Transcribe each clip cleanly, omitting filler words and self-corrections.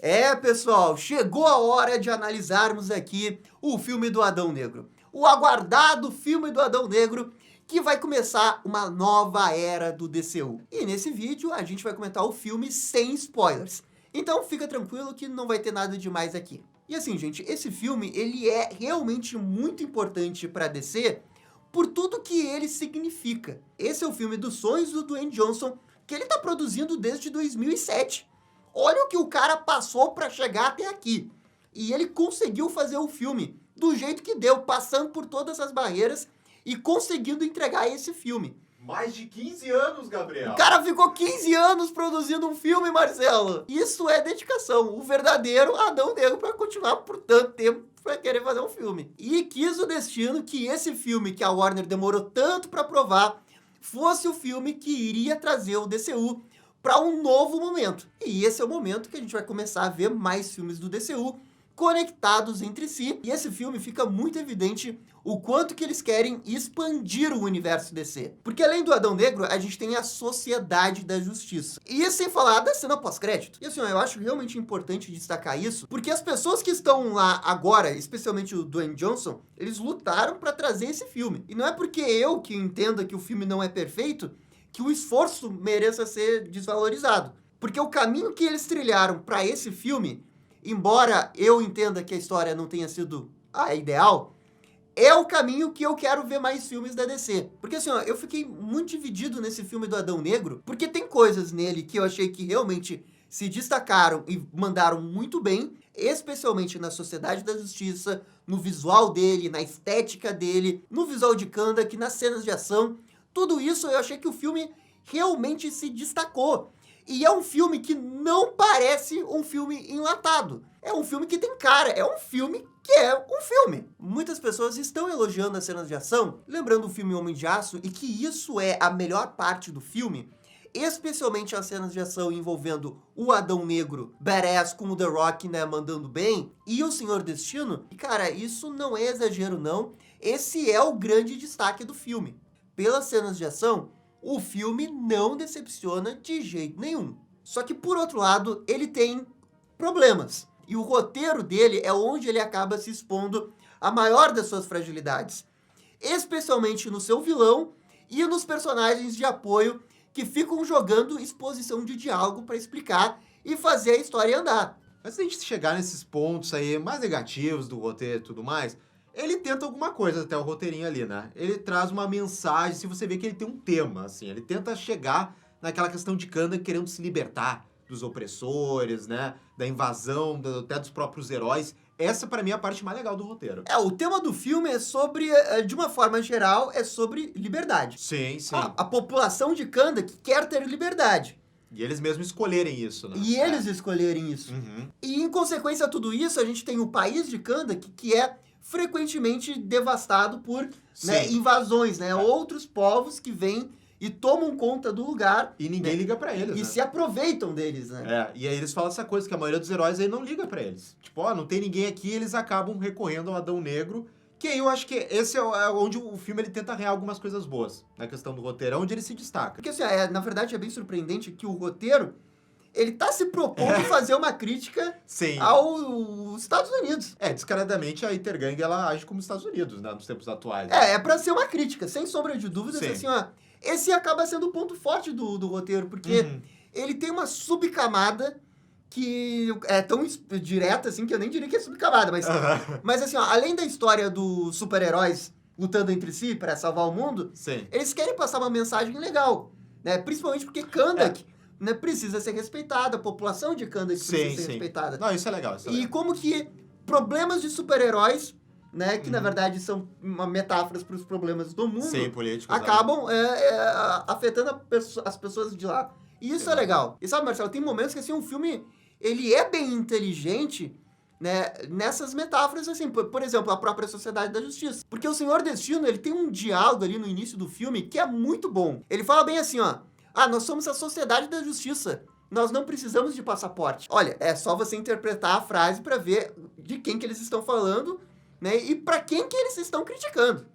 É, pessoal, chegou a hora de analisarmos aqui o filme do Adão Negro. O aguardado filme do Adão Negro, que vai começar uma nova era do DCU. E nesse vídeo a gente vai comentar o filme sem spoilers. Então fica tranquilo que não vai ter nada demais aqui. E assim, gente, esse filme ele é realmente muito importante para DC por tudo que ele significa. Esse é o filme dos sonhos do Dwayne Johnson, que ele tá produzindo desde 2007. Olha o que o cara passou para chegar até aqui. E ele conseguiu fazer o filme do jeito que deu, passando por todas as barreiras e conseguindo entregar esse filme. Mais de 15 anos, Gabriel. O cara ficou 15 anos produzindo um filme, Marcelo. Isso é dedicação. O verdadeiro Adão Negro para continuar por tanto tempo para querer fazer um filme. E quis o destino que esse filme que a Warner demorou tanto para aprovar fosse o filme que iria trazer o DCU para um novo momento. E esse é o momento que a gente vai começar a ver mais filmes do DCU conectados entre si. E esse filme fica muito evidente o quanto que eles querem expandir o universo DC. Porque além do Adão Negro, a gente tem a Sociedade da Justiça. E isso sem falar da cena pós-crédito. E assim, eu acho realmente importante destacar isso, porque as pessoas que estão lá agora, especialmente o Dwayne Johnson, eles lutaram para trazer esse filme. E não é porque eu que entenda que o filme não é perfeito que o esforço mereça ser desvalorizado. Porque o caminho que eles trilharam para esse filme, embora eu entenda que a história não tenha sido a ideal, é o caminho que eu quero ver mais filmes da DC. Porque assim, ó, eu fiquei muito dividido nesse filme do Adão Negro, porque tem coisas nele que eu achei que realmente se destacaram e mandaram muito bem, especialmente na Sociedade da Justiça, no visual dele, na estética dele, no visual de Kahndaq, nas cenas de ação. Tudo isso eu achei que o filme realmente se destacou. E é um filme que não parece um filme enlatado. É um filme que tem cara, é um filme que é um filme. Muitas pessoas estão elogiando as cenas de ação, lembrando o filme Homem de Aço, e que isso é a melhor parte do filme, especialmente as cenas de ação envolvendo o Adão Negro, badass com o The Rock, né, mandando bem, e o Senhor Destino. E cara, isso não é exagero não, esse é o grande destaque do filme. Pelas cenas de ação, o filme não decepciona de jeito nenhum. Só que, por outro lado, ele tem problemas. E o roteiro dele é onde ele acaba se expondo a maior das suas fragilidades. Especialmente no seu vilão e nos personagens de apoio que ficam jogando exposição de diálogo para explicar e fazer a história andar. Antes da gente chegar nesses pontos aí mais negativos do roteiro e tudo mais, ele tenta alguma coisa até o roteirinho ali, né? Ele traz uma mensagem, se você vê que ele tem um tema, assim, ele tenta chegar naquela questão de Kahndaq querendo se libertar dos opressores, né? Da invasão, até dos próprios heróis. Essa, pra mim, é a parte mais legal do roteiro. O tema do filme é sobre, de uma forma geral, é sobre liberdade. Sim, sim. A população de Kahndaq quer ter liberdade. E eles mesmos escolherem isso, né? E eles escolherem isso. Uhum. E, em consequência a tudo isso, a gente tem o país de Kahndaq, que é frequentemente devastado por, né, invasões, né? Outros povos que vêm e tomam conta do lugar. E ninguém liga pra eles, e né? se aproveitam deles, né? E aí eles falam essa coisa, que a maioria dos heróis aí não liga pra eles. Tipo, ó, não tem ninguém aqui, eles acabam recorrendo ao Adão Negro, que aí eu acho que esse é onde o filme ele tenta arranhar algumas coisas boas, na questão do roteiro, é onde ele se destaca. Porque, assim, na verdade, é bem surpreendente que o roteiro, ele tá se propondo a fazer uma crítica aos Estados Unidos. Descaradamente a Intergang, ela age como os Estados Unidos, né, nos tempos atuais. É pra ser uma crítica, sem sombra de dúvidas, assim, ó. Esse acaba sendo o ponto forte do roteiro, porque ele tem uma subcamada que é tão direta, assim, que eu nem diria que é subcamada, mas assim, ó, além da história dos super-heróis lutando entre si para salvar o mundo, eles querem passar uma mensagem legal, né? Principalmente porque Kahndaq, né, precisa ser respeitada, a população de Kahndaq precisa ser respeitada. Não, isso é legal. E como que problemas de super-heróis, né, que na verdade são metáforas para os problemas do mundo, políticos, acabam afetando as pessoas de lá. E isso é legal. E sabe, Marcelo, tem momentos que assim, um filme ele é bem inteligente, né, nessas metáforas, assim, por exemplo, a própria Sociedade da Justiça. Porque o Senhor Destino, ele tem um diálogo ali no início do filme que é muito bom. Ele fala bem assim, ó, nós somos a Sociedade da Justiça. Nós não precisamos de passaporte. Olha, é só você interpretar a frase para ver de quem que eles estão falando, né, e para quem que eles estão criticando.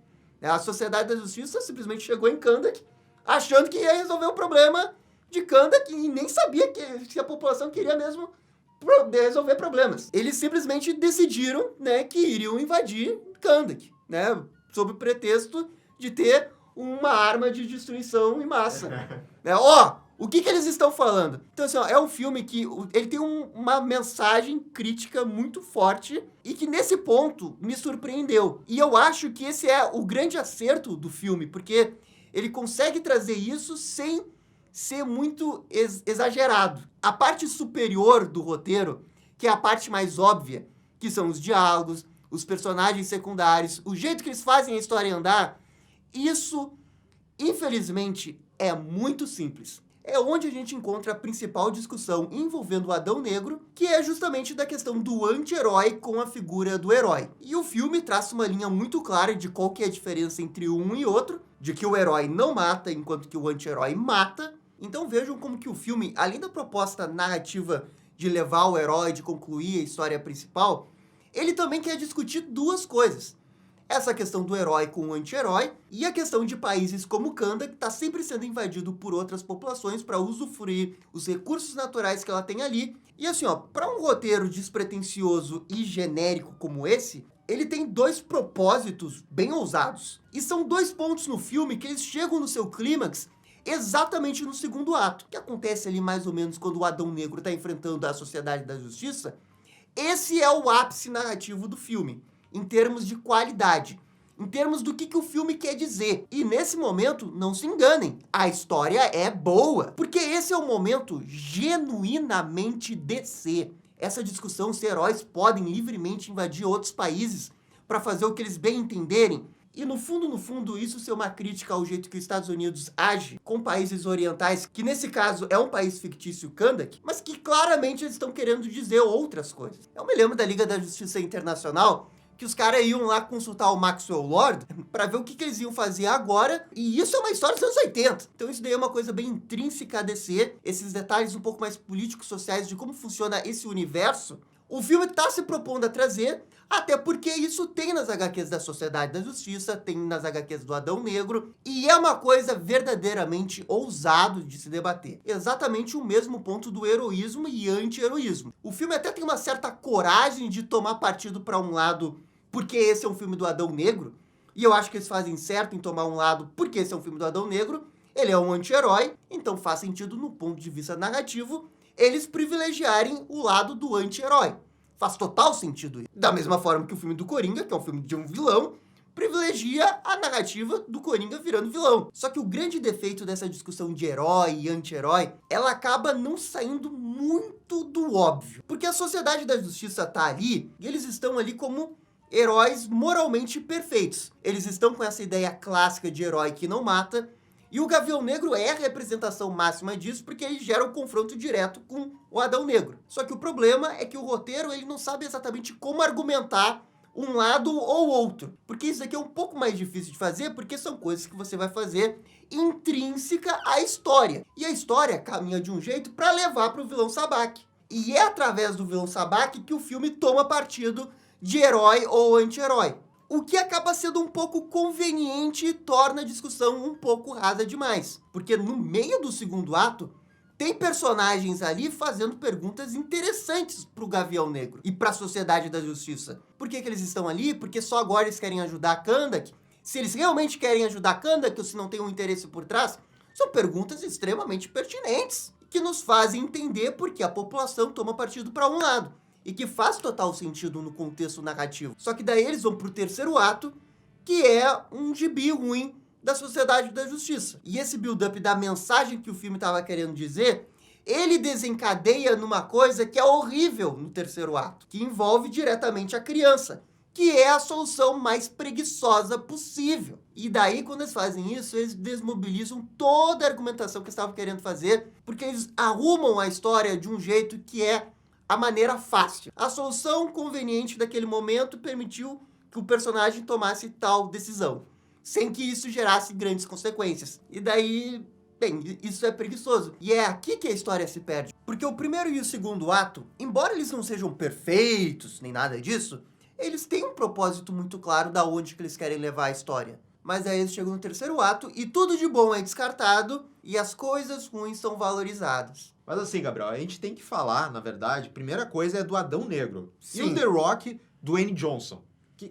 A Sociedade da Justiça simplesmente chegou em Kahndaq achando que ia resolver o problema de Kahndaq e nem sabia se a população queria mesmo resolver problemas. Eles simplesmente decidiram, né, que iriam invadir Kahndaq, né, sob o pretexto de ter uma arma de destruição em massa. Né? O que eles estão falando? Então, assim, é um filme que ele tem uma mensagem crítica muito forte e que, nesse ponto, me surpreendeu. E eu acho que esse é o grande acerto do filme, porque ele consegue trazer isso sem ser muito exagerado. A parte superior do roteiro, que é a parte mais óbvia, que são os diálogos, os personagens secundários, o jeito que eles fazem a história andar, isso, infelizmente, é muito simples. É onde a gente encontra a principal discussão envolvendo o Adão Negro, que é justamente da questão do anti-herói com a figura do herói. E o filme traça uma linha muito clara de qual que é a diferença entre um e outro, de que o herói não mata, enquanto que o anti-herói mata. Então vejam como que o filme, além da proposta narrativa de levar o herói, de concluir a história principal, ele também quer discutir duas coisas. Essa questão do herói com o anti-herói e a questão de países como Kahndaq, que está sempre sendo invadido por outras populações para usufruir os recursos naturais que ela tem ali. E assim, para um roteiro despretensioso e genérico como esse, ele tem dois propósitos bem ousados. E são dois pontos no filme que eles chegam no seu clímax exatamente no segundo ato, que acontece ali mais ou menos quando o Adão Negro está enfrentando a Sociedade da Justiça. Esse é o ápice narrativo do filme, em termos de qualidade, em termos do que o filme quer dizer. E nesse momento, não se enganem, a história é boa, porque esse é o momento genuinamente DC. Essa discussão se heróis podem livremente invadir outros países para fazer o que eles bem entenderem. E no fundo, isso ser uma crítica ao jeito que os Estados Unidos age com países orientais, que nesse caso é um país fictício, Kahndaq, mas que claramente eles estão querendo dizer outras coisas. Eu me lembro da Liga da Justiça Internacional, que os caras iam lá consultar o Maxwell Lord para ver o que eles iam fazer agora, e isso é uma história dos anos 80. Então isso daí é uma coisa bem intrínseca a DC, esses detalhes um pouco mais políticos, sociais, de como funciona esse universo, o filme está se propondo a trazer, até porque isso tem nas HQs da Sociedade da Justiça, tem nas HQs do Adão Negro, e é uma coisa verdadeiramente ousado de se debater. Exatamente o mesmo ponto do heroísmo e anti-heroísmo. O filme até tem uma certa coragem de tomar partido para um lado, porque esse é um filme do Adão Negro, e eu acho que eles fazem certo em tomar um lado porque esse é um filme do Adão Negro, ele é um anti-herói, então faz sentido no ponto de vista narrativo eles privilegiarem o lado do anti-herói. Faz total sentido isso. Da mesma forma que o filme do Coringa, que é um filme de um vilão, privilegia a narrativa do Coringa virando vilão. Só que o grande defeito dessa discussão de herói e anti-herói, ela acaba não saindo muito do óbvio. Porque a Sociedade da Justiça tá ali, e eles estão ali como heróis moralmente perfeitos. Eles estão com essa ideia clássica de herói que não mata, e o Gavião Negro é a representação máxima disso, porque ele gera um confronto direto com o Adão Negro. Só que o problema é que o roteiro ele não sabe exatamente como argumentar um lado ou outro. Porque isso aqui é um pouco mais difícil de fazer, porque são coisas que você vai fazer intrínseca à história. E a história caminha de um jeito para levar para o vilão Sabbac. E é através do vilão Sabbac que o filme toma partido de herói ou anti-herói. O que acaba sendo um pouco conveniente e torna a discussão um pouco rasa demais. Porque no meio do segundo ato, tem personagens ali fazendo perguntas interessantes pro Gavião Negro e pra Sociedade da Justiça. Por que eles estão ali? Porque só agora eles querem ajudar a Kahndaq? Se eles realmente querem ajudar a Kahndaq ou se não tem um interesse por trás? São perguntas extremamente pertinentes, que nos fazem entender por que a população toma partido para um lado. E que faz total sentido no contexto narrativo. Só que daí eles vão pro terceiro ato, que é um gibi ruim da Sociedade da Justiça. E esse build-up da mensagem que o filme estava querendo dizer, ele desencadeia numa coisa que é horrível no terceiro ato, que envolve diretamente a criança, que é a solução mais preguiçosa possível. E daí, quando eles fazem isso, eles desmobilizam toda a argumentação que eles estavam querendo fazer, porque eles arrumam a história de um jeito que é a maneira fácil. A solução conveniente daquele momento permitiu que o personagem tomasse tal decisão, sem que isso gerasse grandes consequências. E daí, bem, isso é preguiçoso. E é aqui que a história se perde. Porque o primeiro e o segundo ato, embora eles não sejam perfeitos, nem nada disso, eles têm um propósito muito claro da onde que eles querem levar a história. Mas aí eles chegam no terceiro ato e tudo de bom é descartado e as coisas ruins são valorizadas. Mas assim, Gabriel, a gente tem que falar, na verdade, primeira coisa é do Adão Negro. Sim. E o The Rock, do Dwayne Johnson.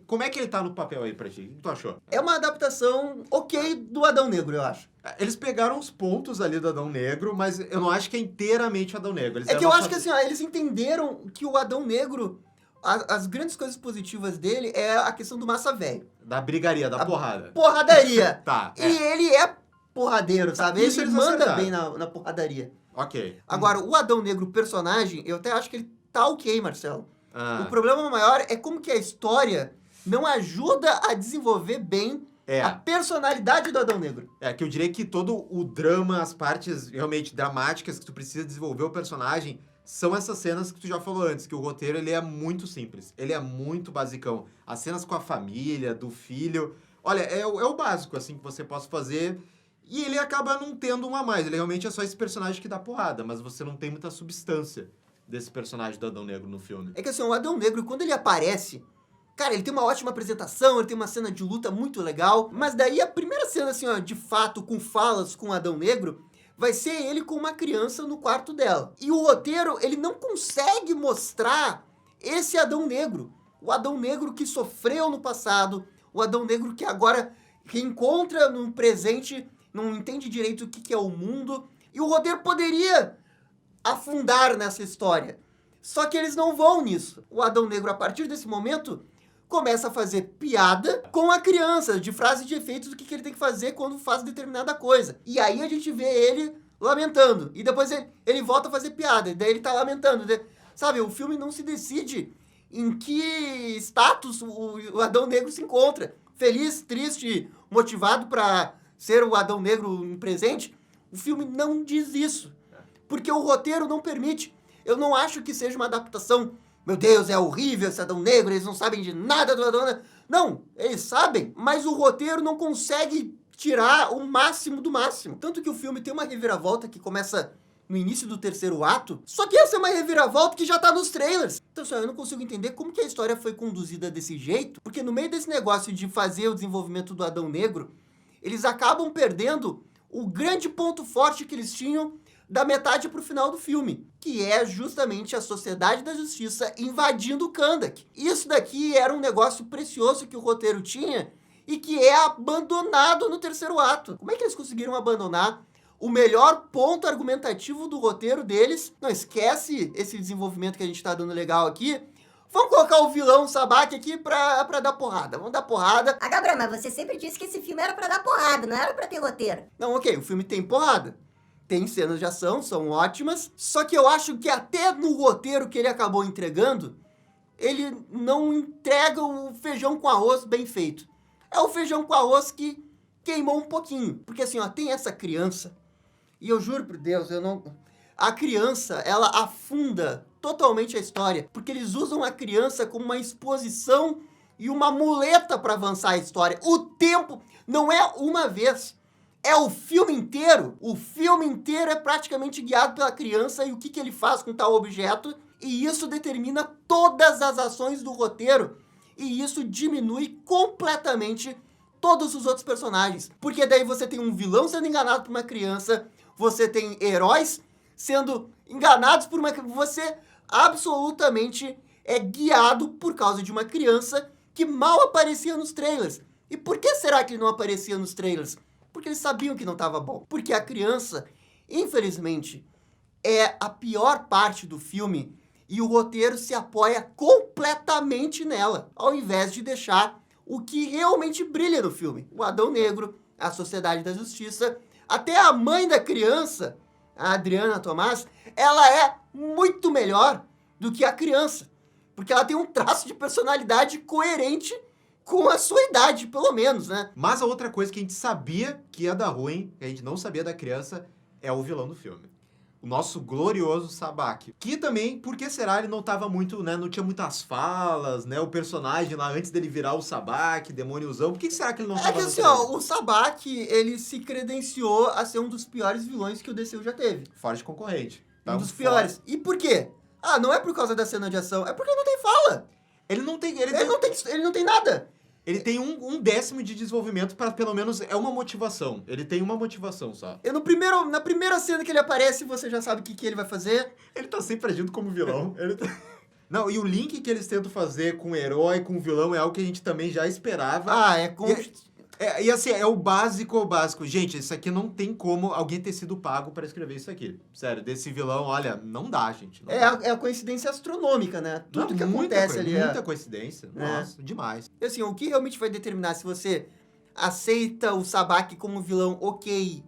Como é que ele tá no papel aí pra ti? O que tu achou? É uma adaptação ok do Adão Negro, eu acho. Eles pegaram os pontos ali do Adão Negro, mas eu não acho que é inteiramente o Adão Negro. Eles É que deram eu uma acho que assim, ó, eles entenderam que o Adão Negro, as grandes coisas positivas dele é a questão do massa velho. Da brigaria, da porrada. Porradaria. Tá, E ele é porradeiro, sabe? Isso Ele eles manda acertaram. bem na porradaria. Ok. Agora, o Adão Negro, personagem, eu até acho que ele tá ok, Marcelo. Ah, O problema maior é como que a história não ajuda a desenvolver bem a personalidade do Adão Negro. que eu diria que todo o drama, as partes realmente dramáticas que tu precisa desenvolver o personagem, são essas cenas que tu já falou antes, que o roteiro ele é muito simples, ele é muito basicão. As cenas com a família, do filho, olha, é o básico, assim, que você possa fazer, e ele acaba não tendo um a mais, ele realmente é só esse personagem que dá porrada, mas você não tem muita substância desse personagem do Adão Negro no filme. É que assim, o Adão Negro, quando ele aparece, cara, ele tem uma ótima apresentação, ele tem uma cena de luta muito legal, mas daí a primeira cena, assim, ó, de fato, com falas com o Adão Negro, vai ser ele com uma criança no quarto dela. E o roteiro, ele não consegue mostrar esse Adão Negro. O Adão Negro que sofreu no passado, o Adão Negro que agora reencontra no presente, não entende direito o que é o mundo. E o roteiro poderia afundar nessa história. Só que eles não vão nisso. O Adão Negro, a partir desse momento, começa a fazer piada com a criança, de frase de efeito do que ele tem que fazer quando faz determinada coisa. E aí a gente vê ele lamentando. E depois ele volta a fazer piada. E daí ele tá lamentando. Sabe, o filme não se decide em que status o Adão Negro se encontra. Feliz, triste, motivado para ser o Adão Negro no presente. O filme não diz isso. Porque o roteiro não permite. Eu não acho que seja uma adaptação. Meu Deus, é horrível esse Adão Negro, eles não sabem de nada do Adão Negro. Não, eles sabem, mas o roteiro não consegue tirar o máximo do máximo. Tanto que o filme tem uma reviravolta que começa no início do terceiro ato, só que essa é uma reviravolta que já tá nos trailers. Então, assim, eu não consigo entender como que a história foi conduzida desse jeito, porque no meio desse negócio de fazer o desenvolvimento do Adão Negro, eles acabam perdendo o grande ponto forte que eles tinham da metade pro final do filme, que é justamente a Sociedade da Justiça invadindo o Kahndaq. Isso daqui era um negócio precioso que o roteiro tinha e que é abandonado no terceiro ato. Como é que eles conseguiram abandonar o melhor ponto argumentativo do roteiro deles? Não esquece esse desenvolvimento que a gente tá dando legal aqui. Vamos colocar o vilão Sabak aqui pra dar porrada. Vamos dar porrada. Ah, Gabriel, mas você sempre disse que esse filme era pra dar porrada, não era pra ter roteiro. Não, ok, o filme tem porrada. Tem cenas de ação, são ótimas. Só que eu acho que até no roteiro que ele acabou entregando, ele não entrega o feijão com arroz bem feito. É o feijão com arroz que queimou um pouquinho. Porque assim, ó, tem essa criança. E eu juro por Deus, eu não... A criança, ela afunda totalmente a história. Porque eles usam a criança como uma exposição e uma muleta para avançar a história. O tempo não é uma vez. É o filme inteiro. O filme inteiro é praticamente guiado pela criança e o que ele faz com tal objeto. E isso determina todas as ações do roteiro. E isso diminui completamente todos os outros personagens. Porque daí você tem um vilão sendo enganado por uma criança. Você tem heróis sendo enganados por uma... Você absolutamente é guiado por causa de uma criança que mal aparecia nos trailers. E por que será que ele não aparecia nos trailers? Porque eles sabiam que não estava bom. Porque a criança, infelizmente, é a pior parte do filme e o roteiro se apoia completamente nela, ao invés de deixar o que realmente brilha no filme. O Adão Negro, a Sociedade da Justiça, até a mãe da criança, a Adriana Tomás, ela é muito melhor do que a criança. Porque ela tem um traço de personalidade coerente com a sua idade, pelo menos, né? Mas a outra coisa que a gente sabia que ia dar ruim, que a gente não sabia da criança, é o vilão do filme. O nosso glorioso Sabak. Que também, por que será, ele não tava muito, né, não tinha muitas falas, né? O personagem lá, antes dele virar o Sabak, demôniozão, por que será que ele não tava... É que assim, ó, o Sabak, ele se credenciou a ser um dos piores vilões que o DCU já teve. Forte concorrente. Um dos piores. E por quê? Ah, não é por causa da cena de ação, é porque não tem fala. Ele não tem... Ele não tem nada. Ele tem um décimo de desenvolvimento para pelo menos é uma motivação. Ele tem uma motivação só. Na primeira cena que ele aparece, você já sabe o que ele vai fazer. Ele tá sempre agindo como vilão. Não, e o link que eles tentam fazer com o herói, com o vilão, é algo que a gente também já esperava. E assim, é o básico. Gente, isso aqui não tem como alguém ter sido pago para escrever isso aqui. Sério, desse vilão, olha, não dá, gente. Não dá. É a coincidência astronômica, né? Tudo que acontece ali. Muita coincidência. Nossa, demais. E assim, o que realmente vai determinar se você aceita o Sabaki como vilão ok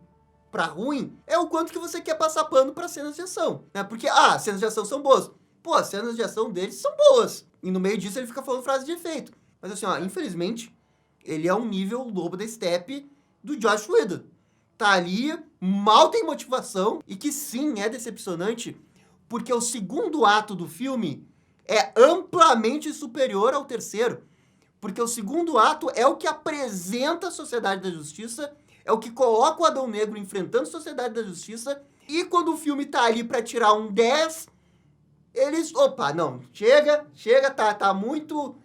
pra ruim, é o quanto que você quer passar pano pra cenas de ação. Né? Porque, as cenas de ação são boas. Pô, as cenas de ação deles são boas. E no meio disso ele fica falando frase de efeito. Mas assim, infelizmente, ele é um nível Lobo da Steppe do Joss Whedon. Tá ali, mal tem motivação, e que sim, é decepcionante, porque o segundo ato do filme é amplamente superior ao terceiro. Porque o segundo ato é o que apresenta a Sociedade da Justiça, é o que coloca o Adão Negro enfrentando a Sociedade da Justiça, e quando o filme tá ali pra tirar um 10, eles... Opa, não, chega, tá muito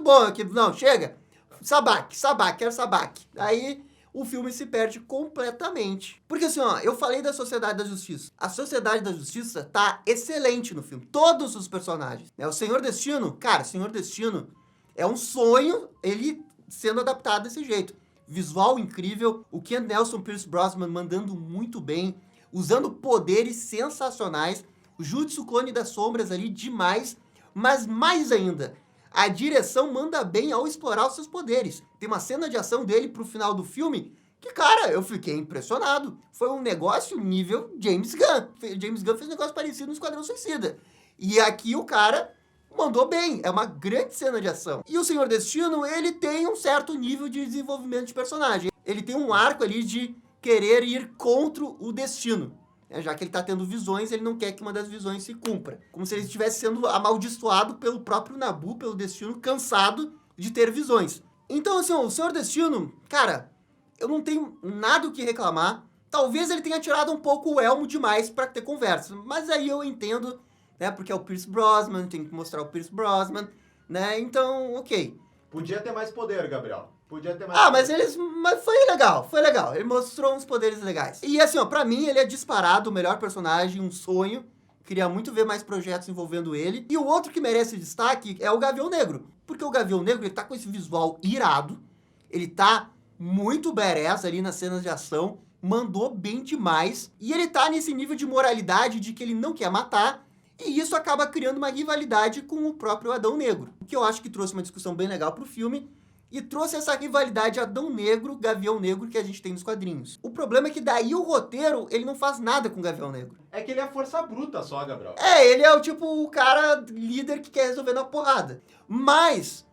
bom aqui, não, chega. Sabaki, quero Sabaki. Aí o filme se perde completamente. Porque assim, eu falei da Sociedade da Justiça. A Sociedade da Justiça tá excelente no filme. Todos os personagens. O Senhor Destino, cara, Senhor Destino é um sonho ele sendo adaptado desse jeito. Visual incrível, o Ken Nelson Pierce Brosnan mandando muito bem, usando poderes sensacionais, o Jutsu Clone das Sombras ali demais, mas mais ainda... A direção manda bem ao explorar os seus poderes. Tem uma cena de ação dele pro final do filme que, cara, eu fiquei impressionado. Foi um negócio nível James Gunn. James Gunn fez um negócio parecido no Esquadrão Suicida. E aqui o cara mandou bem. É uma grande cena de ação. E o Senhor Destino, ele tem um certo nível de desenvolvimento de personagem. Ele tem um arco ali de querer ir contra o destino. Já que ele tá tendo visões, ele não quer que uma das visões se cumpra. Como se ele estivesse sendo amaldiçoado pelo próprio Nabu, pelo destino, cansado de ter visões. Então, assim, o Senhor Destino, cara, eu não tenho nada o que reclamar. Talvez ele tenha tirado um pouco o elmo demais pra ter conversa. Mas aí eu entendo, né, porque é o Pierce Brosnan, tem que mostrar o Pierce Brosnan, né, então, ok. Podia ter mais poder, Gabriel. Podia ter mais mas foi legal. Ele mostrou uns poderes legais. E assim, pra mim, ele é disparado o melhor personagem, um sonho. Queria muito ver mais projetos envolvendo ele. E o outro que merece destaque é o Gavião Negro. Porque o Gavião Negro, ele tá com esse visual irado. Ele tá muito badass ali nas cenas de ação. Mandou bem demais. E ele tá nesse nível de moralidade de que ele não quer matar. E isso acaba criando uma rivalidade com o próprio Adão Negro. O que eu acho que trouxe uma discussão bem legal pro filme. E trouxe essa rivalidade Adão Negro, Gavião Negro que a gente tem nos quadrinhos. O problema é que daí o roteiro, ele não faz nada com o Gavião Negro. É que ele é a força bruta só, Gabriel. Ele é o cara líder que quer resolver na porrada. Mas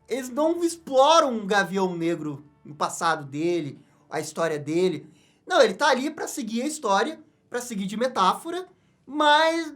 eles não exploram o Gavião Negro no passado dele, a história dele. Não, ele tá ali pra seguir a história, pra seguir de metáfora, mas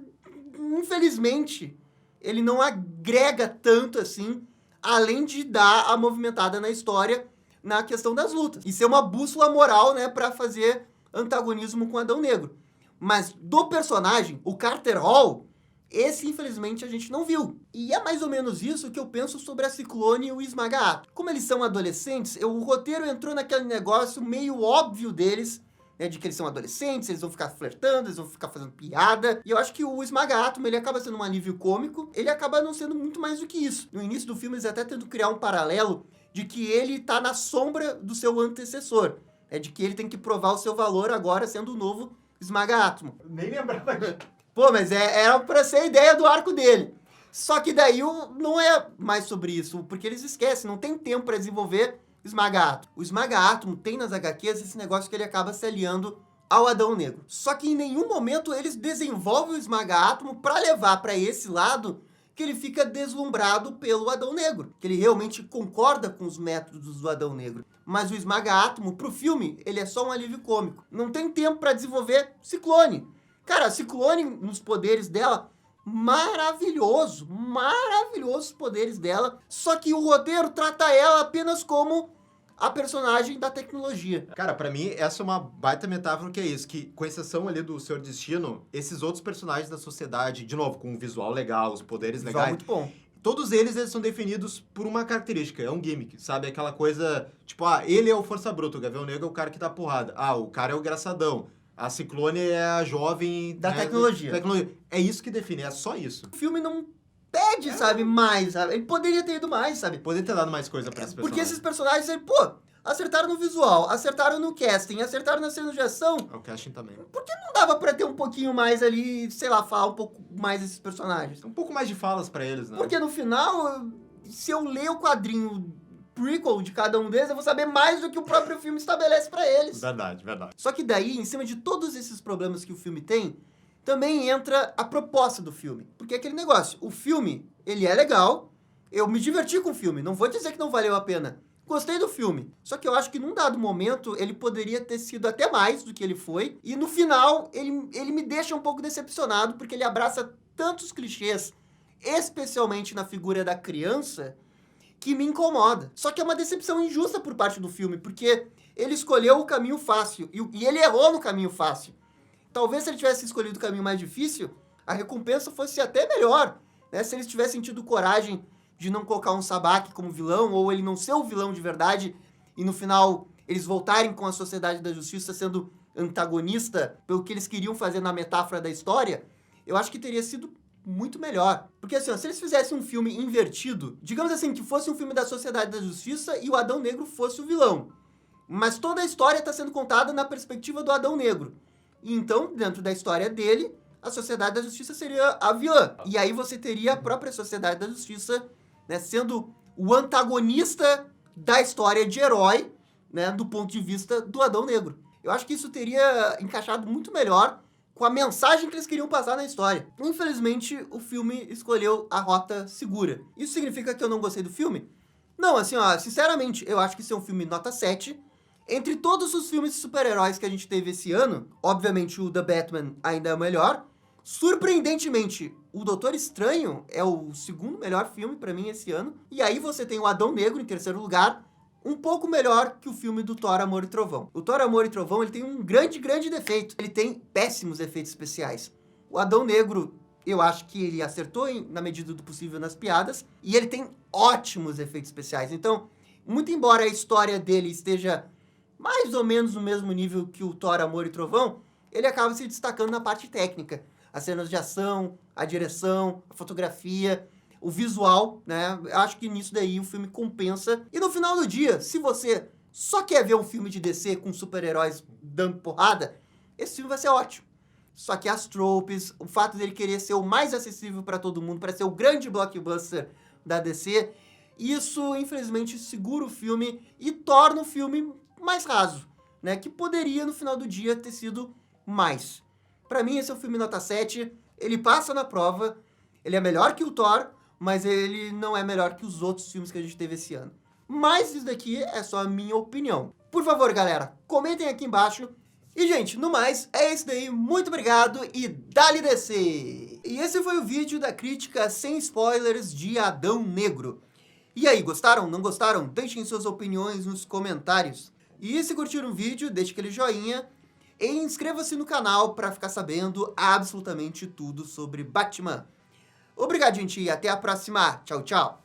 infelizmente ele não agrega tanto assim, além de dar a movimentada na história na questão das lutas. E ser uma bússola moral, né, pra fazer antagonismo com Adão Negro. Mas do personagem, o Carter Hall, esse infelizmente a gente não viu. E é mais ou menos isso que eu penso sobre a Ciclone e o Esmaga-Atom. Como eles são adolescentes, o roteiro entrou naquele negócio meio óbvio deles, né, de que eles são adolescentes, eles vão ficar flertando, eles vão ficar fazendo piada. E eu acho que o Esmaga-Atom, ele acaba sendo um alívio cômico, ele acaba não sendo muito mais do que isso. No início do filme, eles até tentam criar um paralelo de que ele tá na sombra do seu antecessor. De que ele tem que provar o seu valor agora sendo o novo Esmaga-Atom. Nem lembrava disso. Pô, mas era pra ser a ideia do arco dele. Só que daí não é mais sobre isso, porque eles esquecem, não tem tempo pra desenvolver Esmaga-Atom. O Esmaga-Atom tem nas HQs esse negócio que ele acaba se aliando ao Adão Negro. Só que em nenhum momento eles desenvolvem o Esmaga-Atom pra levar pra esse lado que ele fica deslumbrado pelo Adão Negro. Que ele realmente concorda com os métodos do Adão Negro. Mas o Esmaga-Atom, pro filme, ele é só um alívio cômico. Não tem tempo pra desenvolver Ciclone. Cara, a Ciclone, nos poderes dela, maravilhoso os poderes dela, só que o roteiro trata ela apenas como a personagem da tecnologia. Cara, pra mim, essa é uma baita metáfora que é isso, que com exceção ali do Senhor Destino, esses outros personagens da sociedade, de novo, com um visual legal, os poderes legais, muito bom. Todos eles são definidos por uma característica, é um gimmick, sabe? Aquela coisa, tipo, ele é o Força Bruta, o Gavião Negro é o cara que dá porrada. O cara é o engraçadão. A Ciclone é a jovem... Da né, tecnologia. É isso que define, é só isso. O filme não pede, sabe, mais, sabe? Ele poderia ter ido mais, sabe? Poder ter dado mais coisa pra esses Porque personagens. esses personagens, acertaram no visual, acertaram no casting, acertaram na cena de ação. O casting também. Não dava pra ter um pouquinho mais ali, sei lá, falar um pouco mais desses personagens. Um pouco mais de falas pra eles, né? Porque no final, se eu ler o quadrinho prequel de cada um deles, eu vou saber mais do que o próprio filme estabelece pra eles. Verdade. Só que daí, em cima de todos esses problemas que o filme tem, também entra a proposta do filme. Porque é aquele negócio, o filme, ele é legal, eu me diverti com o filme, não vou dizer que não valeu a pena. Gostei do filme. Só que eu acho que num dado momento ele poderia ter sido até mais do que ele foi. E no final ele me deixa um pouco decepcionado porque ele abraça tantos clichês, especialmente na figura da criança, que me incomoda. Só que é uma decepção injusta por parte do filme, porque ele escolheu o caminho fácil e ele errou no caminho fácil. Talvez se ele tivesse escolhido o caminho mais difícil, a recompensa fosse até melhor, né? Se eles tivessem tido coragem de não colocar um Sabaki como vilão, ou ele não ser o vilão de verdade, e no final eles voltarem com a Sociedade da Justiça sendo antagonista pelo que eles queriam fazer na metáfora da história, eu acho que teria sido muito melhor. Porque assim, se eles fizessem um filme invertido, digamos assim, que fosse um filme da Sociedade da Justiça e o Adão Negro fosse o vilão, mas toda a história está sendo contada na perspectiva do Adão Negro. E então, dentro da história dele, a Sociedade da Justiça seria a vilã. E aí você teria a própria Sociedade da Justiça, né, sendo o antagonista da história de herói, né, do ponto de vista do Adão Negro. Eu acho que isso teria encaixado muito melhor com a mensagem que eles queriam passar na história. Infelizmente, o filme escolheu a rota segura. Isso significa que eu não gostei do filme? Não, assim, sinceramente, eu acho que isso é um filme nota 7. Entre todos os filmes de super-heróis que a gente teve esse ano, obviamente o The Batman ainda é o melhor. Surpreendentemente, o Doutor Estranho é o segundo melhor filme pra mim esse ano. E aí você tem o Adão Negro em terceiro lugar, um pouco melhor que o filme do Thor, Amor e Trovão. O Thor, Amor e Trovão, ele tem um grande defeito. Ele tem péssimos efeitos especiais. O Adão Negro, eu acho que ele acertou na medida do possível nas piadas. E ele tem ótimos efeitos especiais. Então, muito embora a história dele esteja mais ou menos no mesmo nível que o Thor, Amor e Trovão, ele acaba se destacando na parte técnica. As cenas de ação, a direção, a fotografia, o visual, né? Eu acho que nisso daí o filme compensa. E no final do dia, se você só quer ver um filme de DC com super-heróis dando porrada, esse filme vai ser ótimo. Só que as tropes, o fato dele querer ser o mais acessível para todo mundo, para ser o grande blockbuster da DC, isso, infelizmente, segura o filme e torna o filme mais raso, né? Que poderia, no final do dia, ter sido mais. Pra mim, esse é o filme nota 7. Ele passa na prova. Ele é melhor que o Thor, mas ele não é melhor que os outros filmes que a gente teve esse ano. Mas isso daqui é só a minha opinião. Por favor, galera, comentem aqui embaixo. E, gente, no mais, é isso daí. Muito obrigado e dá-lhe DC! E esse foi o vídeo da crítica sem spoilers de Adão Negro. E aí, gostaram? Não gostaram? Deixem suas opiniões nos comentários. E se curtiram o vídeo, deixe aquele joinha. E inscreva-se no canal para ficar sabendo absolutamente tudo sobre Batman. Obrigado, gente, e até a próxima. Tchau, tchau.